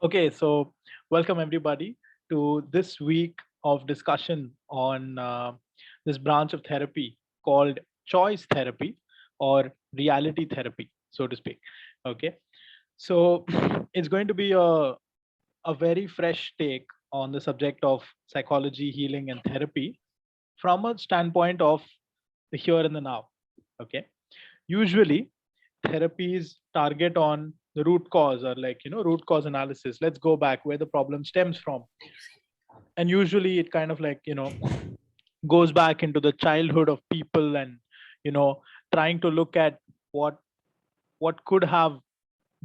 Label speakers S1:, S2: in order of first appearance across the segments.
S1: Okay, so welcome everybody to this week of discussion on this branch of therapy called choice therapy or reality therapy, so to speak. Okay, so it's going to be a very fresh take on the subject of psychology, healing, and therapy from a standpoint of the here and the now. Okay, usually therapies target on the root cause or root cause analysis. Let's go back where the problem stems from, and usually it kind of goes back into the childhood of people, and you know trying to look at what what could have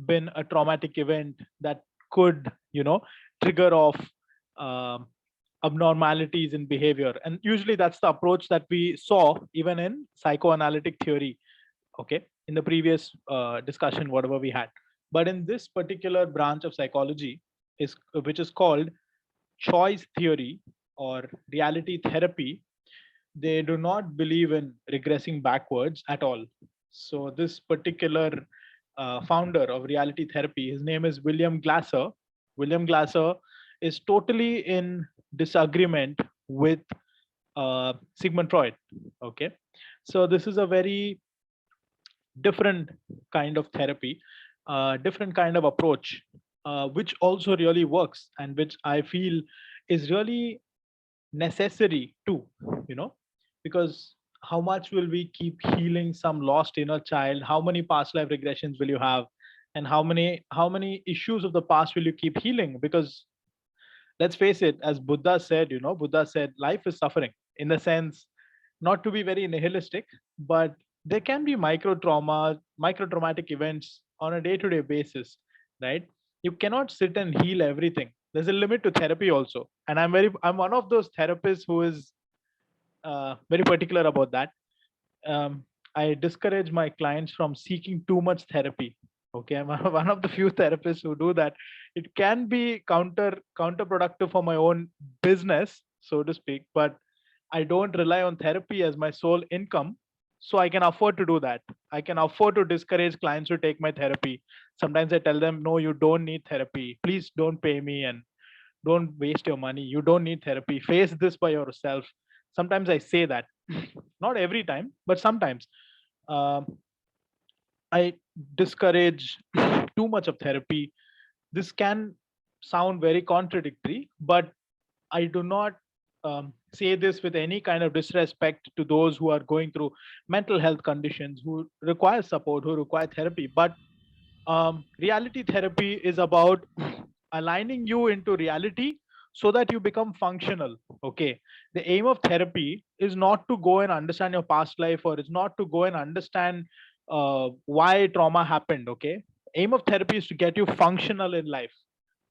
S1: been a traumatic event that could trigger off um, abnormalities in behavior. And usually that's the approach that we saw even in psychoanalytic theory, okay, in the previous discussion whatever we had. But in this particular branch of psychology is which is called choice theory or reality therapy, they do not believe in regressing backwards at all. So this particular founder of reality therapy, his name is William Glasser is totally in disagreement with Sigmund Freud. Okay, so this is a very different kind of therapy, different kind of approach, which also really works and which I feel is really necessary too, you know, because how much will we keep healing some lost inner child? How many past life regressions will you have? And how many issues of the past will you keep healing? Because let's face it, as Buddha said, Buddha said life is suffering, in the sense, not to be very nihilistic, but there can be micro traumatic events on a day to day basis, right? You cannot sit and heal everything. There's a limit to therapy also, and I'm one of those therapists who is very particular about that. I discourage my clients from seeking too much therapy. Okay, I'm one of the few therapists who do that. It can be counterproductive for my own business, so to speak, but I don't rely on therapy as my sole income, so I can afford to do that. I can afford to discourage clients to take my therapy. Sometimes I tell them, no, you don't need therapy. Please don't pay me and don't waste your money. You don't need therapy. Face this by yourself. Sometimes I say that, not every time, but sometimes. Um I discourage too much of therapy. This can sound very contradictory, but I do not say this with any kind of disrespect to those who are going through mental health conditions, who require support, who require therapy. But reality therapy is about aligning you into reality so that you become functional. Okay, the aim of therapy is not to go and understand your past life, or it's not to go and understand why trauma happened. Okay, aim of therapy is to get you functional in life.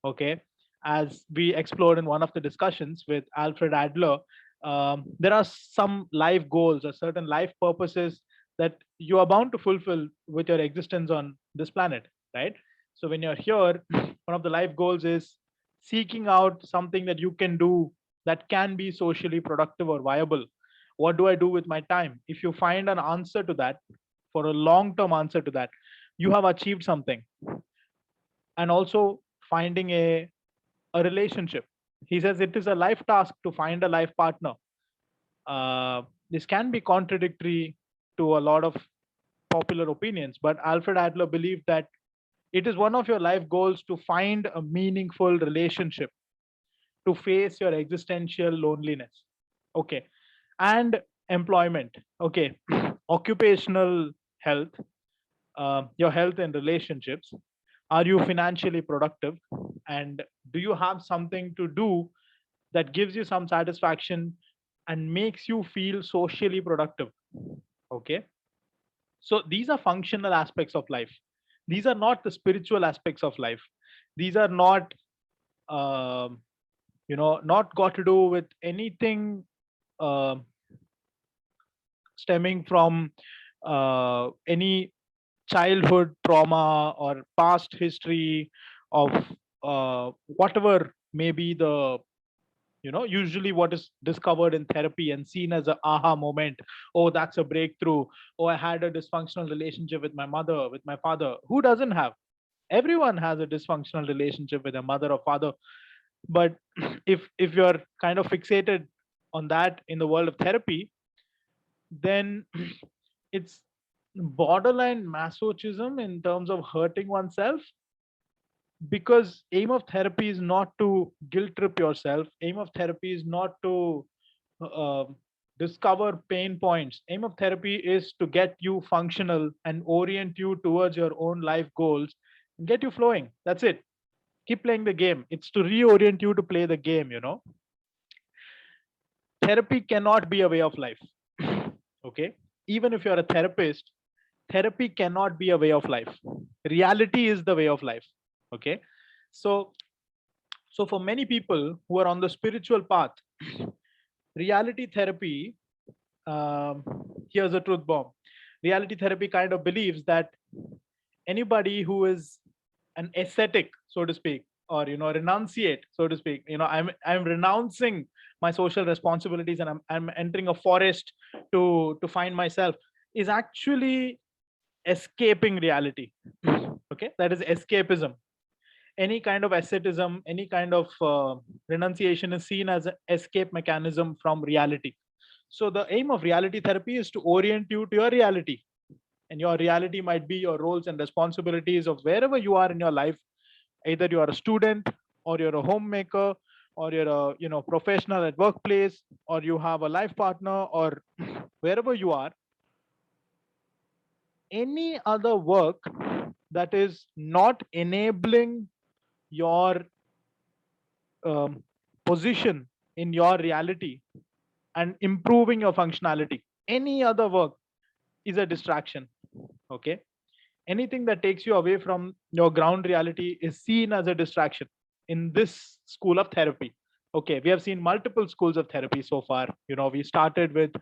S1: Okay, as we explored in one of the discussions with Alfred Adler, there are some life goals or certain life purposes that you are bound to fulfill with your existence on this planet, right? So when you're here, one of the life goals is seeking out something that you can do that can be socially productive or viable. What do I do with my time? If you find an answer to that, for a long term answer to that, you have achieved something. And also finding a relationship. He says it is a life task to find a life partner. This can be contradictory to a lot of popular opinions, but Alfred Adler believed that it is one of your life goals to find a meaningful relationship, to face your existential loneliness. Okay. And employment. Okay. Occupational health, your health and relationships. Are you financially productive? And do you have something to do that gives you some satisfaction and makes you feel socially productive? Okay. So these are functional aspects of life. These are not the spiritual aspects of life. These are not, um, not got to do with anything uh, stemming from any childhood trauma or past history of whatever may be the, usually what is discovered in therapy and seen as a aha moment. Oh, that's a breakthrough. Oh, I had a dysfunctional relationship with my mother, with my father. Who doesn't have? Everyone has a dysfunctional relationship with a mother or father, but if you're kind of fixated on that in the world of therapy, then it's borderline masochism in terms of hurting oneself, because aim of therapy is not to guilt trip yourself. Aim of therapy is not to uh, discover pain points. Aim of therapy is to get you functional and orient you towards your own life goals and get you flowing. That's it. Keep playing the game. It's to reorient you to play the game, you know. Therapy cannot be a way of life. Okay, even if you're a therapist, therapy cannot be a way of life. Reality is the way of life. Okay, so for many people who are on the spiritual path, reality therapy, um, here's a truth bomb. Reality therapy kind of believes that anybody who is an ascetic, so to speak, or renunciate, so to speak, I'm renouncing my social responsibilities and I'm entering a forest to find myself, is actually escaping reality. Okay, that is escapism. Any kind of asceticism, any kind of renunciation is seen as an escape mechanism from reality. So the aim of reality therapy is to orient you to your reality, and your reality might be your roles and responsibilities of wherever you are in your life. Either you are a student, or you're a homemaker, or you're a professional at workplace, or you have a life partner, or wherever you are. Any other work that is not enabling your um, position in your reality and improving your functionality, any other work is a distraction. Okay, anything that takes you away from your ground reality is seen as a distraction in this school of therapy. Okay, we have seen multiple schools of therapy so far. We started with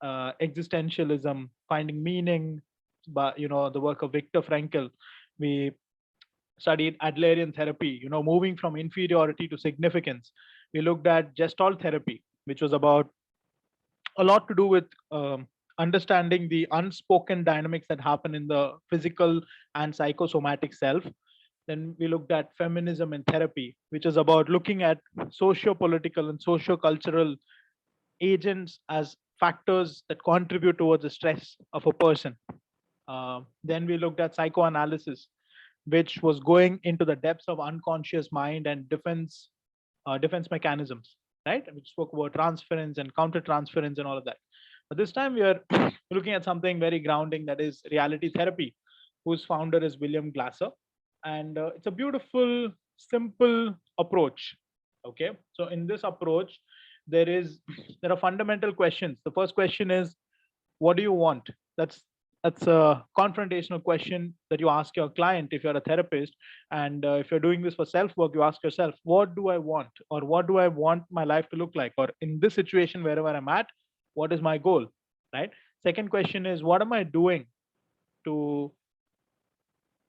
S1: existentialism, finding meaning, but the work of Viktor Frankl. We studied Adlerian therapy, moving from inferiority to significance. We looked at Gestalt therapy, which was about a lot to do with understanding the unspoken dynamics that happen in the physical and psychosomatic self. Then we looked at feminism in therapy, which is about looking at socio-political and socio-cultural agents as factors that contribute towards the stress of a person. Then we looked at psychoanalysis, which was going into the depths of unconscious mind and defense mechanisms, right? Which spoke about transference and countertransference and all of that. But this time we are looking at something very grounding, that is reality therapy, whose founder is William Glasser, and it's a beautiful, simple approach. Okay, so in this approach, there are fundamental questions. The first question is, what do you want? That's a confrontational question that you ask your client if you're a therapist. And if you're doing this for self work, you ask yourself, what do I want, or what do I want my life to look like, or in this situation wherever I'm at, what is my goal, right? Second question is, what am I doing to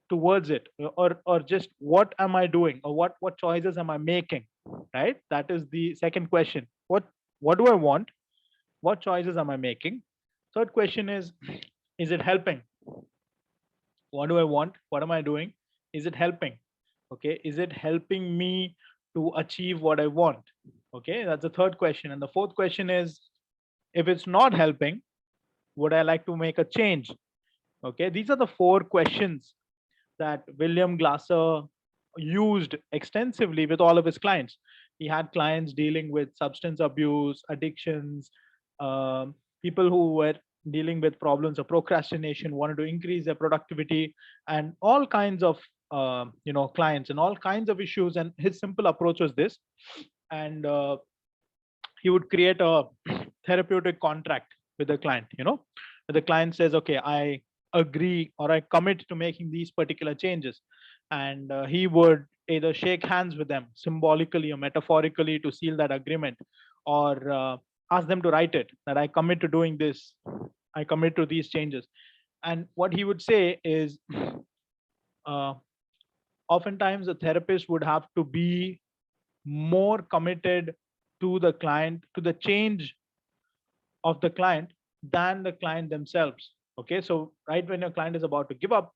S1: towards it, or just what am I doing, or what choices am I making, right? That is the second question. What do I want? What choices am I making? Third question is it helping? What do I want? What am I doing? Is it helping? Okay, is it helping me to achieve what I want? Okay, that's the third question. And the fourth question is, if it's not helping, would I like to make a change? Okay, these are the four questions that William Glasser used extensively with all of his clients. He had clients dealing with substance abuse, addictions, people who were dealing with problems of procrastination, wanted to increase their productivity, and all kinds of clients and all kinds of issues. And his simple approach was this, and he would create a therapeutic contract with the client. The client says, okay, I agree or I commit to making these particular changes, and he would either shake hands with them symbolically or metaphorically to seal that agreement, or ask them to write it, that I commit to doing this, I commit to these changes. And what he would say is, uh, oftentimes a therapist would have to be more committed to the client, to the change of the client, than the client themselves. Okay, so right when your client is about to give up,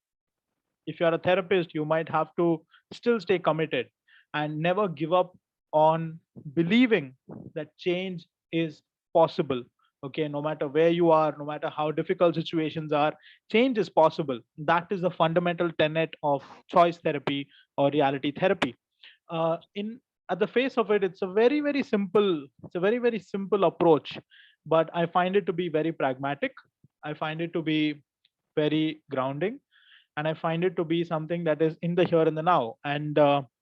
S1: if you're a therapist, you might have to still stay committed and never give up on believing that change is possible. Okay, no matter where you are, no matter how difficult situations are, change is possible. That is the fundamental tenet of choice therapy or reality therapy. In At the face of it, it's a very simple, it's a very simple approach, but I find it to be very pragmatic. I find it to be very grounding, and I find it to be something that is in the here and the now. And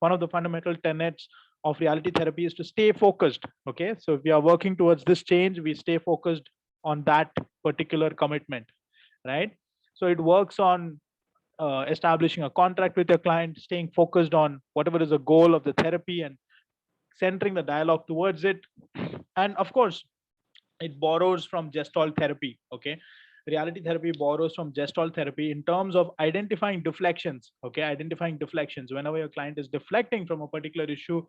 S1: one of the fundamental tenets of reality therapy is to stay focused. Okay, so if we are working towards this change, we stay focused on that particular commitment, right? So it works on establishing a contract with your client, staying focused on whatever is the goal of the therapy, and centering the dialogue towards it. And of course, it borrows from gestalt therapy. Okay, reality therapy borrows from gestalt therapy in terms of identifying deflections. Okay, identifying deflections. Whenever your client is deflecting from a particular issue,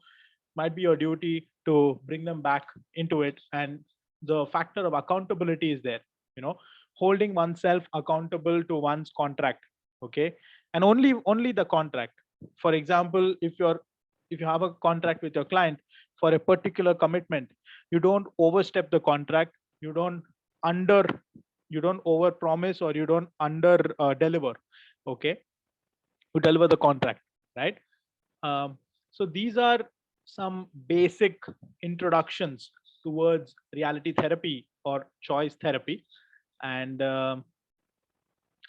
S1: might be your duty to bring them back into it. And the factor of accountability is there, you know, holding oneself accountable to one's contract. Okay, and only the contract. For example, if you have a contract with your client for a particular commitment, you don't overstep the contract, you don't under you don't over promise, or you don't under deliver. Okay, you deliver the contract, right? So these are some basic introductions towards reality therapy or choice therapy. And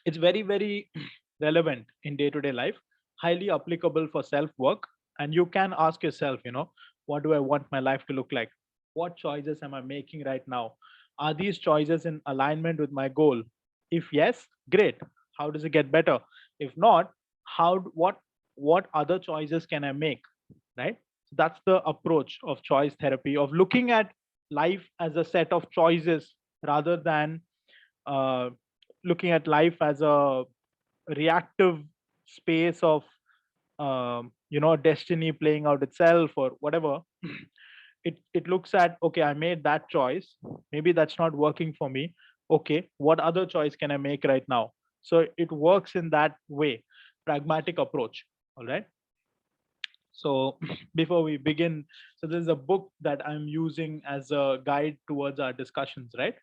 S1: it's very relevant in day-to-day life, highly applicable for self-work. And you can ask yourself, what do I want my life to look like? What choices am I making right now? Are these choices in alignment with my goal? If yes, great. How does it get better? If not, how what other choices can I make? Right? So that's the approach of choice therapy, of looking at life as a set of choices rather than uh, looking at life as a reactive space of destiny playing out itself or whatever. It looks at, okay, I made that choice, maybe that's not working for me. Okay, what other choice can I make right now? So it works in that way, pragmatic approach. All right. So before we begin, so there's a book that I'm using as a guide towards our discussions, right?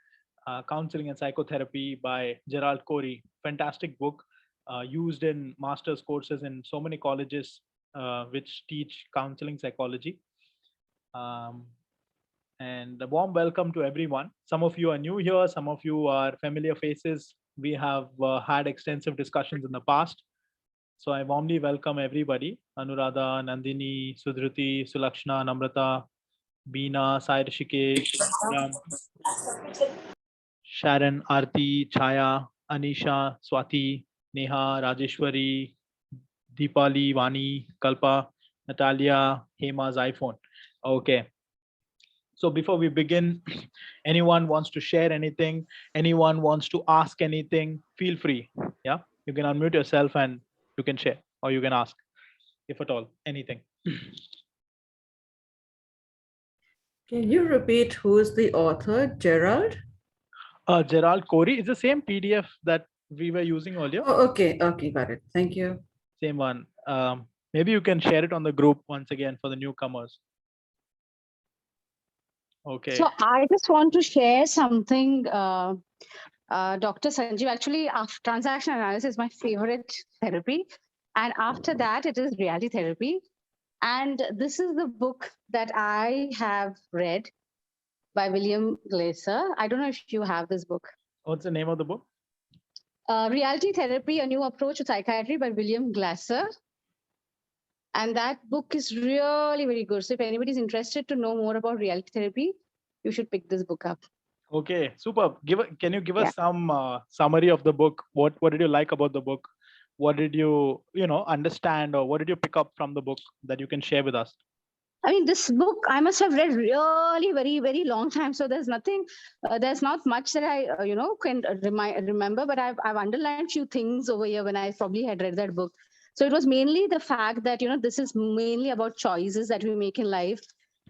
S1: Counseling and Psychotherapy by Gerald Corey. Fantastic book, used in master's courses in so many colleges which teach counseling psychology. Um, and a warm welcome to everyone. Some of you are new here, some of you are familiar faces. We have had extensive discussions in the past. So I warmly welcome everybody: Anuradha, Nandini, Sudhriti, Sulakshna, Namrata, Beena, Sai Rishikesh, Ram, Sharon, Arti, Chaya, Anisha, Swati, Neha, Rajeshwari, Deepali, Vani, Kalpa, Natalia, Hema's iPhone. Okay. So before we begin, anyone wants to share anything, anyone wants to ask anything, feel free. Yeah, you can unmute yourself and you can share, or you can ask, if at all, anything.
S2: Can you repeat who's the author, Gerald?
S1: Gerald Corey is the same PDF that we were using earlier.
S2: Oh, okay, got it. Thank you.
S1: Same one. Maybe you can share it on the group once again for the newcomers. Okay.
S3: So I just want to share something, Dr. Sanjeev. Actually, transaction analysis is my favorite therapy. And after that, it is reality therapy. And this is the book that I have read by William Glasser. I don't know if you have this book.
S1: What's the name of the book?
S3: Reality Therapy, A New Approach to Psychiatry by William Glasser. And that book is really very good. So if anybody's interested to know more about reality therapy, you should pick this book up.
S1: Okay, super. Can you give us some summary of the book? What did you like about the book? What did you understand, or what did you pick up from the book that you can share with us?
S3: I mean, this book I must have read really very long time. So there's nothing, there's not much that I can remember. But I've underlined few things over here when I probably had read that book. So it was mainly the fact that this is mainly about choices that we make in life,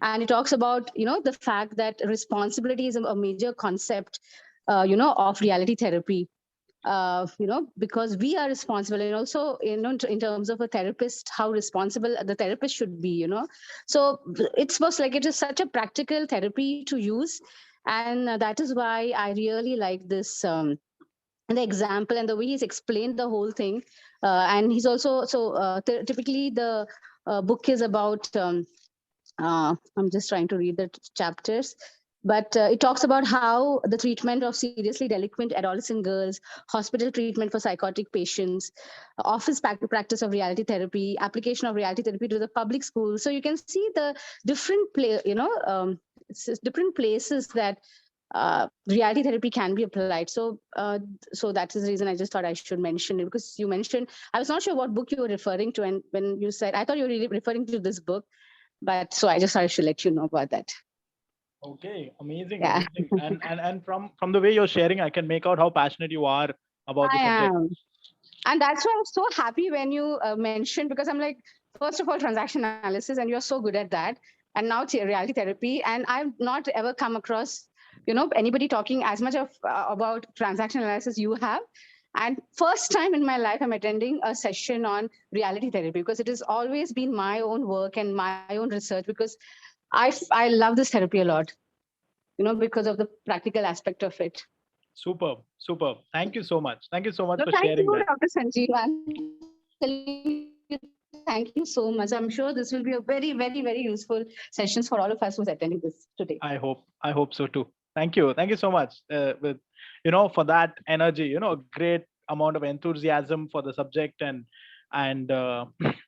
S3: and it talks about the fact that responsibility is a major concept of reality therapy. because we are responsible, and also, in terms of a therapist, how responsible the therapist should be, So it was like, it is such a practical therapy to use. And that is why I really like this, the example and the way he's explained the whole thing. And he's also, typically the book is about, I'm just trying to read the chapters, but it talks about how the treatment of seriously delinquent adolescent girls, hospital treatment for psychotic patients, office practice of reality therapy, application of reality therapy to the public schools. So you can see the different different places that reality therapy can be applied. So that is the reason I just thought I should mention it, because you mentioned, I was not sure what book you were referring to, and when you said, I thought you were really referring to this book, but so I just thought I should let you know about that.
S1: Okay, amazing,
S3: Yeah.
S1: amazing. And from the way you're sharing, I can make out how passionate you are about the
S3: I
S1: subject.
S3: am. And that's why I was so happy when you mentioned, because I'm like, first of all, transaction analysis, and you're so good at that. And now reality therapy. And I've not ever come across, anybody talking as much of about transaction analysis you have. And first time in my life, I'm attending a session on reality therapy, because it has always been my own work and my own research, because I love this therapy a lot, because of the practical aspect of it.
S1: Superb, superb. Thank you so much. Thank you so much
S3: So
S1: for
S3: thank
S1: sharing
S3: you,
S1: that.
S3: Dr. Sanjeev. I'm telling you, thank you so much. I'm sure this will be a very, very, very useful sessions for all of us who's attending this today.
S1: I hope so too. Thank you so much. With for that energy, great amount of enthusiasm for the subject, and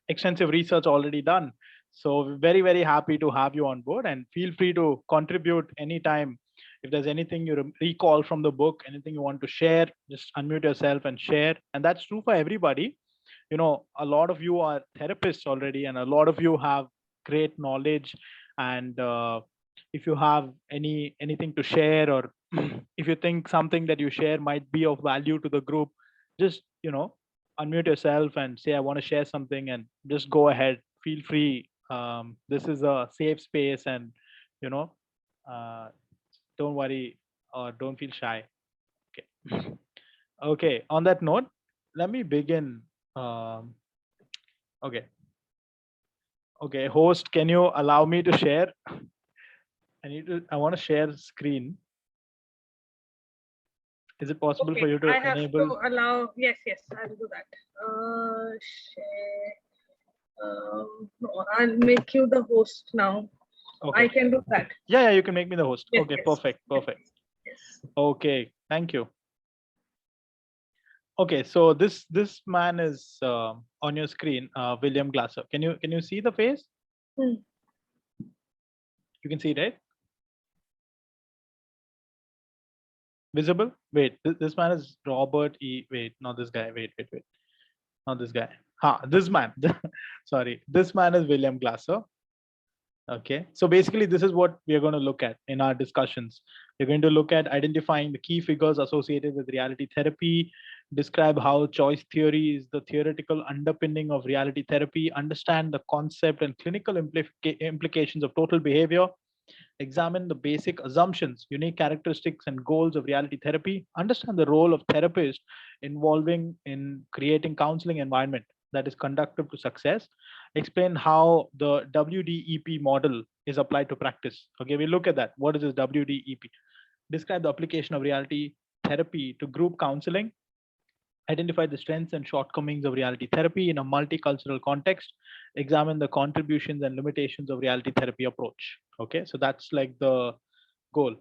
S1: extensive research already done. So very, very happy to have you on board, and feel free to contribute anytime. If there's anything you recall from the book, anything you want to share, just unmute yourself and share. And that's true for everybody. A lot of you are therapists already, and a lot of you have great knowledge. And if you have anything to share, or if you think something that you share might be of value to the group, just unmute yourself and say, I want to share something, and just go ahead, feel free. This is a safe space, and you know uh, don't worry, or don't feel shy. Okay. Okay, on that note, let me begin. Okay. Okay, host, can you allow me to share? I want to share screen. Is it possible for you to
S4: I have
S1: enable?
S4: to allow. Yes, I'll do that. Share. No, I'll make you the host now.
S1: Okay.
S4: I can do that.
S1: Yeah, you can make me the host.
S4: Yes,
S1: Okay,
S4: yes.
S1: perfect.
S4: Yes.
S1: Okay, thank you. Okay, so this man is on your screen, William Glasser. Can you see the face?
S4: Hmm.
S1: You can see it, right? Visible? Wait, this man is Robert E. Wait, not this guy. Wait. Not this guy. This man. Sorry, this man is William Glasser. Okay, so basically this is what we are going to look at in our discussions. We're going to look at identifying the key figures associated with reality therapy, describe how choice theory is the theoretical underpinning of reality therapy, understand the concept and clinical implications of total behavior, examine the basic assumptions, unique characteristics, and goals of reality therapy, understand the role of therapist involving in creating counseling environment that is conducive to success, explain how the WDEP model is applied to practice. Okay, we look at that. What is this WDEP? Describe the application of reality therapy to group counseling, identify the strengths and shortcomings of reality therapy in a multicultural context, examine the contributions and limitations of reality therapy approach. Okay, so that's like the goal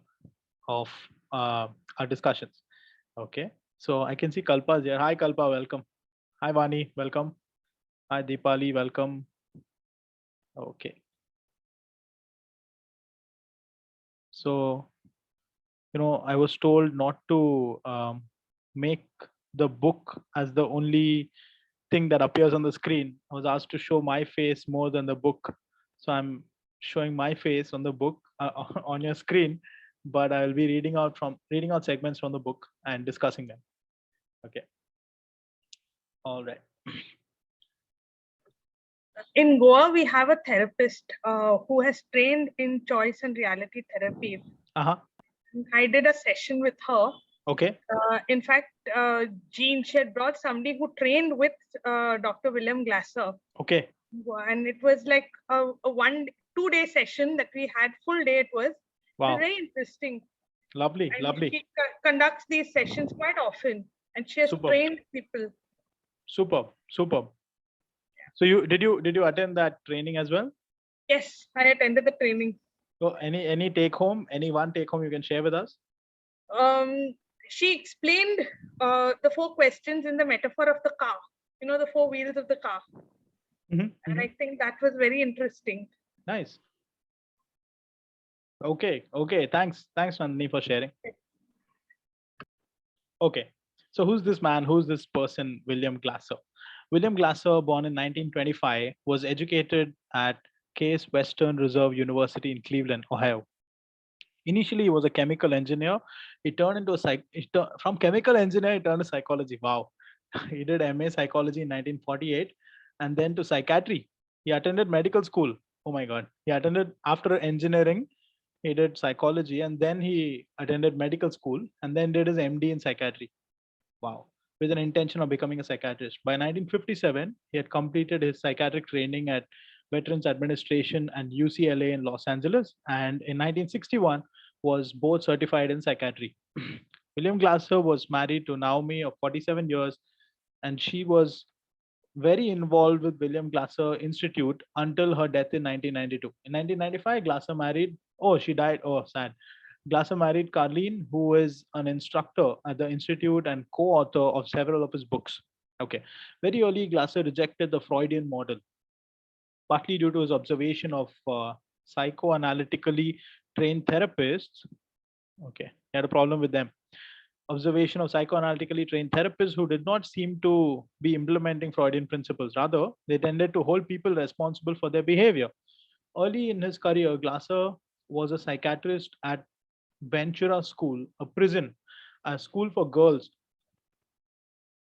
S1: of our discussions. Okay, so I can see Kalpa's here. Hi Kalpa, welcome. Hi Vani, welcome. Hi Deepali, welcome. Okay. So, I was told not to make the book as the only thing that appears on the screen. I was asked to show my face more than the book. So I'm showing my face on the book on your screen, but I'll be reading out segments from the book and discussing them. Okay. All right.
S4: In Goa, we have a therapist who has trained in choice and reality therapy.
S1: Uh-huh.
S4: I did a session with her,
S1: Okay.
S4: In fact, Jean, she had brought somebody who trained with Dr. William Glasser.
S1: Okay.
S4: And it was like a 2-day session that we had, full day it was. It was
S1: Wow.
S4: very interesting.
S1: Lovely.
S4: And
S1: Lovely.
S4: she conducts these sessions quite often, and she has
S1: Superb.
S4: trained people.
S1: Superb. Superb. So did you attend that training as well?
S4: Yes, I attended the training.
S1: So any take home, any one take home you can share with us?
S4: She explained the 4 questions in the metaphor of the car, the 4 wheels of the car.
S1: Mhm,
S4: And
S1: mhm.
S4: I think that was very interesting.
S1: Nice. Okay. Okay. Thanks, Nandini, for sharing. Okay. So who's this man? Who's this person? William Glasser. William Glasser, born in 1925, was educated at Case Western Reserve University in Cleveland, Ohio. Initially, he was a chemical engineer. He turned into from chemical engineer, he turned to psychology. Wow. He did MA psychology in 1948 and then to psychiatry. He attended medical school. Oh my God. He attended after engineering, he did psychology and then he attended medical school and then did his MD in psychiatry. Wow. With an intention of becoming a psychiatrist. By 1957, he had completed his psychiatric training at Veterans Administration and UCLA in Los Angeles, and in 1961 was board certified in psychiatry. William Glasser was married to Naomi of 47 years, and she was very involved with William Glasser Institute until her death in 1992. In 1995, Glasser married. Oh, she died. Oh, sad. Glasser married Carlene, who is an instructor at the institute and co-author of several of his books. Okay, very early, Glasser rejected the Freudian model, partly due to his observation of psychoanalytically trained therapists. Okay, he had a problem with them. Observation of psychoanalytically trained therapists who did not seem to be implementing Freudian principles. Rather, they tended to hold people responsible for their behavior. Early in his career, Glasser was a psychiatrist at Ventura School, a prison, a school for girls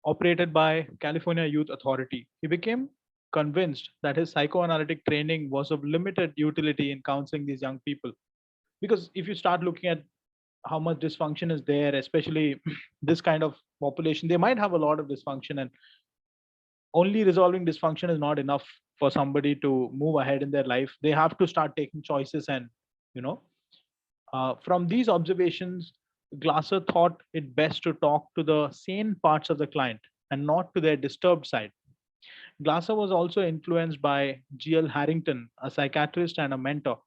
S1: operated by California Youth Authority. He became convinced that his psychoanalytic training was of limited utility in counseling these young people. Because if you start looking at how much dysfunction is there, especially this kind of population, they might have a lot of dysfunction, and only resolving dysfunction is not enough for somebody to move ahead in their life. They have to start taking choices, and you know, from these observations, Glasser thought it best to talk to the sane parts of the client and not to their disturbed side. Glasser was also influenced by G.L. Harrington, a psychiatrist and a mentor.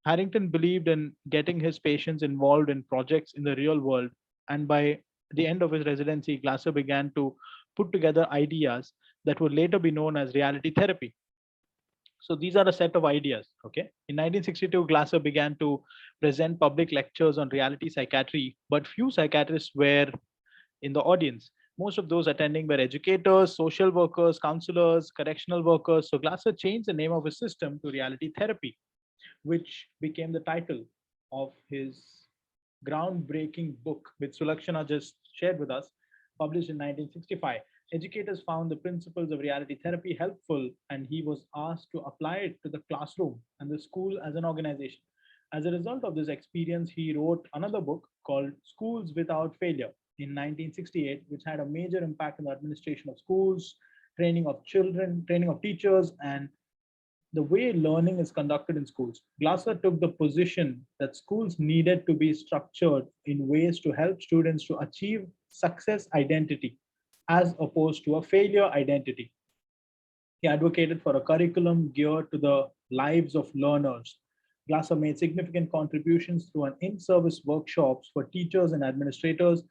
S1: Harrington believed in getting his patients involved in projects in the real world, and by the end of his residency, Glasser began to put together ideas that would later be known as reality therapy. So these are a set of ideas. Okay. In 1962, Glasser began to present public lectures on reality psychiatry, but few psychiatrists were in the audience. Most of those attending were educators, social workers, counselors, correctional workers. So Glasser changed the name of his system to reality therapy, which became the title of his groundbreaking book, which Sulakshana just shared with us, published in 1965. Educators found the principles of reality therapy helpful, and he was asked to apply it to the classroom and the school as an organization. As a result of this experience, he wrote another book called Schools Without Failure in 1968, which had a major impact on the administration of schools, training of children, training of teachers, and the way learning is conducted in schools. Glasser took the position that schools needed to be structured in ways to help students to achieve success identity as opposed to a failure identity. He advocated for a curriculum geared to the lives of learners. Glasser made significant contributions through an in-service workshops for teachers and administrators.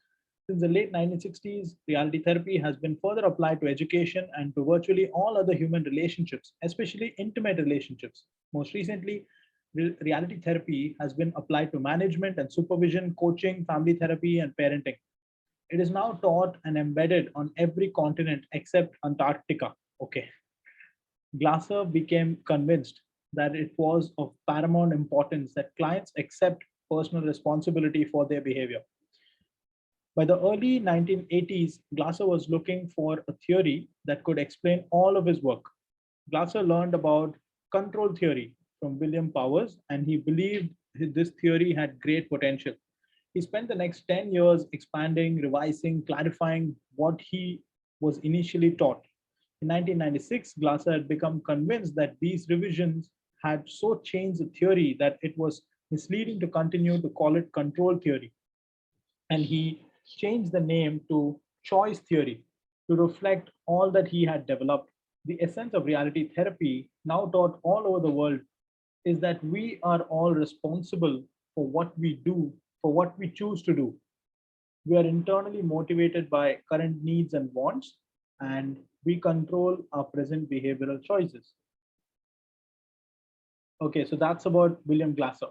S1: Since the late 1960s, reality therapy has been further applied to education and to virtually all other human relationships, especially intimate relationships. Most recently, reality therapy has been applied to management and supervision, coaching, family therapy, and parenting. It is now taught and embedded on every continent except Antarctica. Okay. Glasser became convinced that it was of paramount importance that clients accept personal responsibility for their behavior. By the early 1980s, Glasser was looking for a theory that could explain all of his work. Glasser learned about control theory from William Powers, and he believed this theory had great potential. He spent the next 10 years expanding, revising, clarifying what he was initially taught. In 1996, Glasser had become convinced that these revisions had so changed the theory that it was misleading to continue to call it control theory. And he changed the name to choice theory to reflect all that he had developed. The essence of reality therapy, now taught all over the world, is that we are all responsible for what we do, for what we choose to do. We are internally motivated by current needs and wants, and we control our present behavioral choices. Okay, so that's about William Glasser.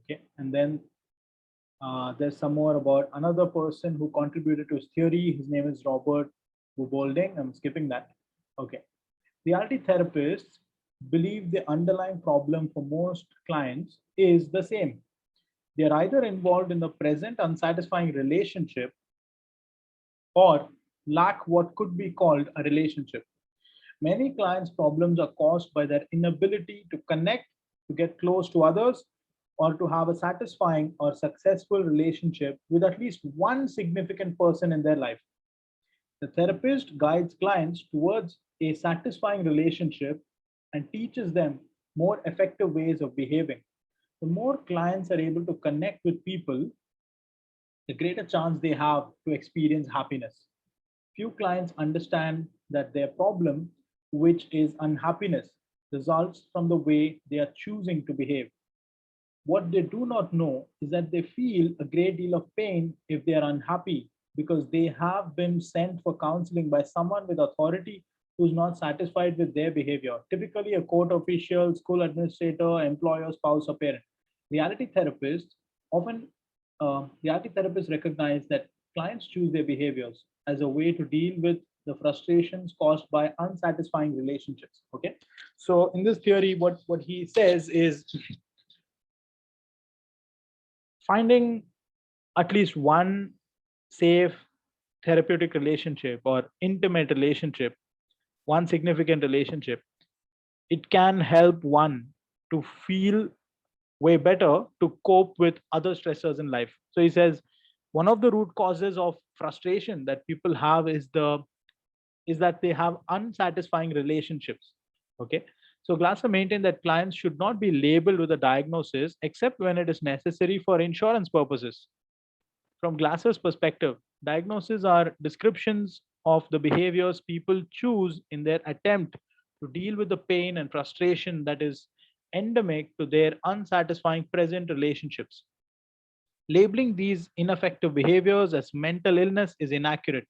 S1: Okay, and then there's some more about another person who contributed to his theory. His name is Robert Bubolding. I'm skipping that. Okay, reality therapists believe the underlying problem for most clients is the same. They are either involved in the present unsatisfying relationship or lack what could be called a relationship. Many clients' problems are caused by their inability to connect, to get close to others, or to have a satisfying or successful relationship with at least one significant person in their life. The therapist guides clients towards a satisfying relationship and teaches them more effective ways of behaving. The more clients are able to connect with people, the greater chance they have to experience happiness. Few clients understand that their problem, which is unhappiness, results from the way they are choosing to behave. What they do not know is that they feel a great deal of pain if they are unhappy because they have been sent for counseling by someone with authority who's not satisfied with their behavior, typically a court official, school administrator, employer, spouse, or parent. Reality therapists often reality therapists recognize that clients choose their behaviors as a way to deal with the frustrations caused by unsatisfying relationships. Okay, so in this theory, what he says is finding at least one safe therapeutic relationship or intimate relationship, one significant relationship, it can help one to feel way better to cope with other stressors in life. So he says one of the root causes of frustration that people have is that they have unsatisfying relationships. Okay. So Glasser maintained that clients should not be labeled with a diagnosis except when it is necessary for insurance purposes. From Glasser's perspective, diagnoses are descriptions of the behaviors people choose in their attempt to deal with the pain and frustration that is endemic to their unsatisfying present relationships. Labeling these ineffective behaviors as mental illness is inaccurate.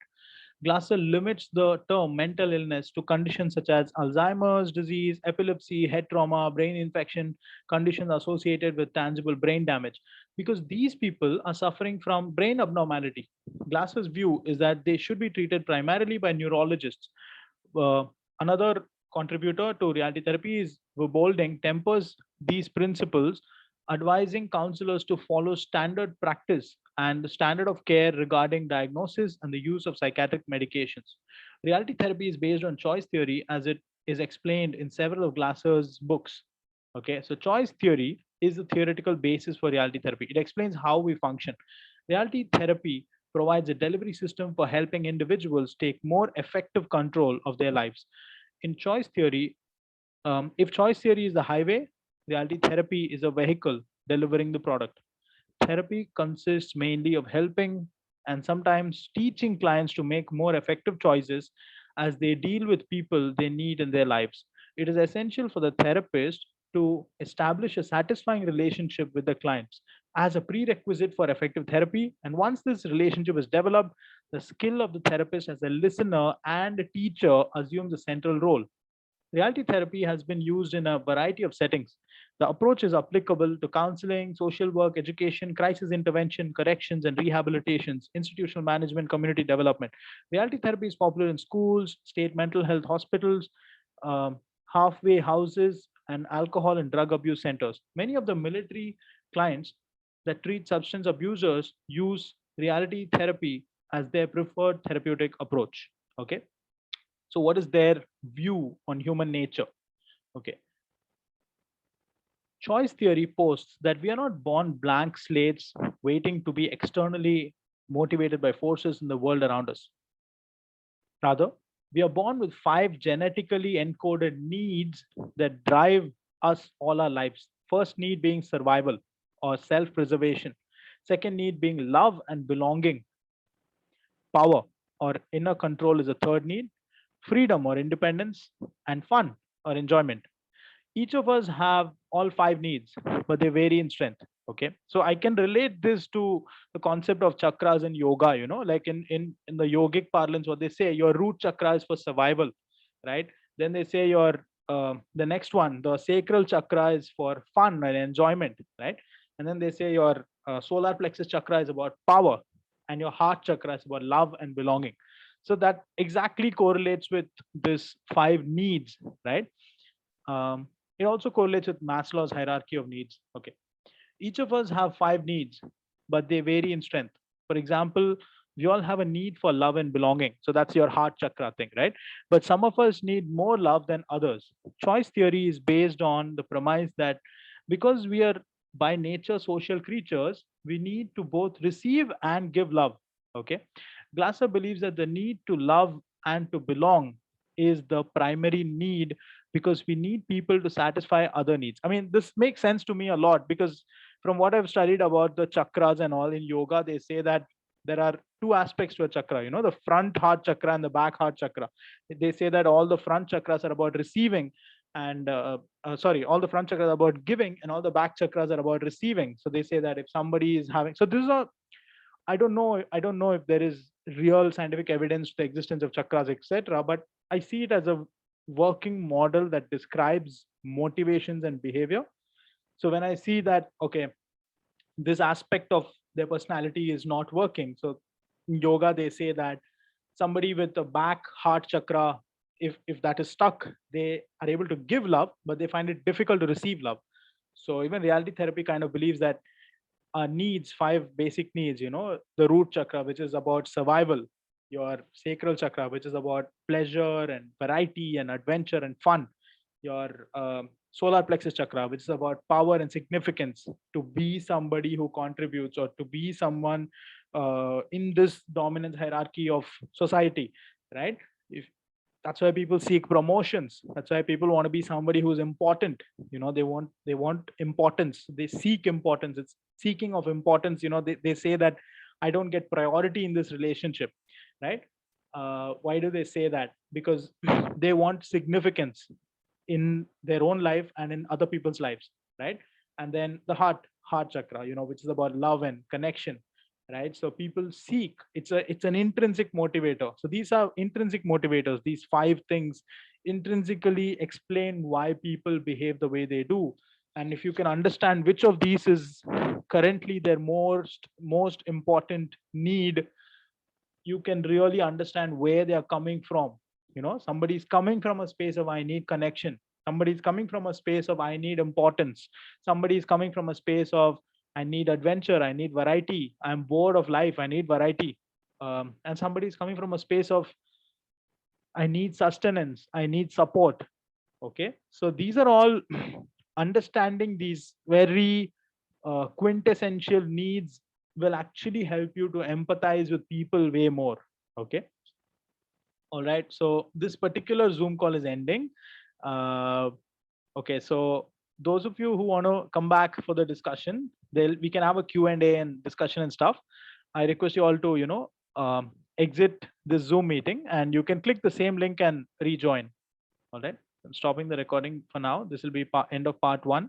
S1: Glasser limits the term mental illness to conditions such as Alzheimer's disease, epilepsy, head trauma, brain infection, conditions associated with tangible brain damage, because these people are suffering from brain abnormality. Glasser's view is that they should be treated primarily by neurologists. Uh, Another contributor to reality therapy is Bolding tempers these principles, advising counselors to follow standard practice and the standard of care regarding diagnosis and the use of psychiatric medications. Reality therapy is based on choice theory as it is explained in several of Glasser's books. Okay, so choice theory is the theoretical basis for reality therapy. It explains how we function. Reality therapy provides a delivery system for helping individuals take more effective control of their lives. In choice theory, if choice theory is the highway, reality therapy is a vehicle delivering the product. Therapy consists mainly of helping and sometimes teaching clients to make more effective choices as they deal with people they need in their lives. It is essential for the therapist to establish a satisfying relationship with the clients as a prerequisite for effective therapy. And once this relationship is developed, the skill of the therapist as a listener and a teacher assumes a central role. Reality therapy has been used in a variety of settings. The approach is applicable to counseling, social work, education, crisis intervention, corrections and rehabilitations, institutional management, community development. Reality therapy is popular in schools, state mental health hospitals, halfway houses, and alcohol and drug abuse centers. Many of the military clients that treat substance abusers use reality therapy as their preferred therapeutic approach. Okay, so what is their view on human nature? Okay, choice theory posts that we are not born blank slates waiting to be externally motivated by forces in the world around us. Rather, we are born with 5 genetically encoded needs that drive us all our lives. First need being survival or self preservation. Second need being love and belonging. Power or inner control is a third need. Freedom or independence. And fun or enjoyment. Each of us have all 5 needs, but they vary in strength. Okay, so I can relate this to the concept of chakras in yoga. Like in the yogic parlance, what they say, your root chakra is for survival, right? Then they say your the next one, the sacral chakra, is for fun and enjoyment, right? And then they say your solar plexus chakra is about power, and your heart chakra is about love and belonging. So that exactly correlates with this 5 needs, right? It also correlates with Maslow's hierarchy of needs. Okay, each of us have 5 needs, but they vary in strength. For example, we all have a need for love and belonging. So that's your heart chakra thing, right? But some of us need more love than others. Choice theory is based on the premise that because we are by nature social creatures, we need to both receive and give love. Okay. Glasser believes that the need to love and to belong is the primary need because we need people to satisfy other needs. I mean, this makes sense to me a lot because from what I've studied about the chakras and all in yoga, they say that there are 2 aspects to a chakra, the front heart chakra and the back heart chakra. They say that all the front chakras are about receiving and all the front chakras are about giving and all the back chakras are about receiving. So they say that if somebody is having, so this is a, I don't know if there is real scientific evidence to the existence of chakras, etc., but I see it as a working model that describes motivations and behavior. So when I see that, okay, this aspect of their personality is not working, so in yoga they say that somebody with the back heart chakra, if that is stuck, they are able to give love, but they find it difficult to receive love. So even reality therapy kind of believes that our needs, 5 basic needs, the root chakra, which is about survival, your sacral chakra, which is about pleasure and variety and adventure and fun, your solar plexus chakra, which is about power and significance, to be somebody who contributes or to be someone in this dominant hierarchy of society, right? If that's why people seek promotions, that's why people want to be somebody who's important. They want importance, they seek importance. It's seeking of importance. They say that I don't get priority in this relationship, right? Why do they say that? Because they want significance in their own life and in other people's lives, right? And then the heart chakra, which is about love and connection, right? So people seek, it's an intrinsic motivator. So these are intrinsic motivators. These 5 things intrinsically explain why people behave the way they do. And if you can understand which of these is currently their most important need, you can really understand where they are coming from. Somebody's coming from a space of I need connection, somebody's coming from a space of I need importance, somebody's coming from a space of I need adventure, I need variety, I'm bored of life, I need variety. And somebody's coming from a space of I need sustenance, I need support. Okay, so these are all understanding these very quintessential needs will actually help you to empathize with people way more. Okay, all right, so this particular Zoom call is ending. Okay, so those of you who want to come back for the discussion, we can have a Q&A and discussion and stuff. I request you all to exit this Zoom meeting, and you can click the same link and rejoin. All right, I'm stopping the recording for now. This will be end of part 1.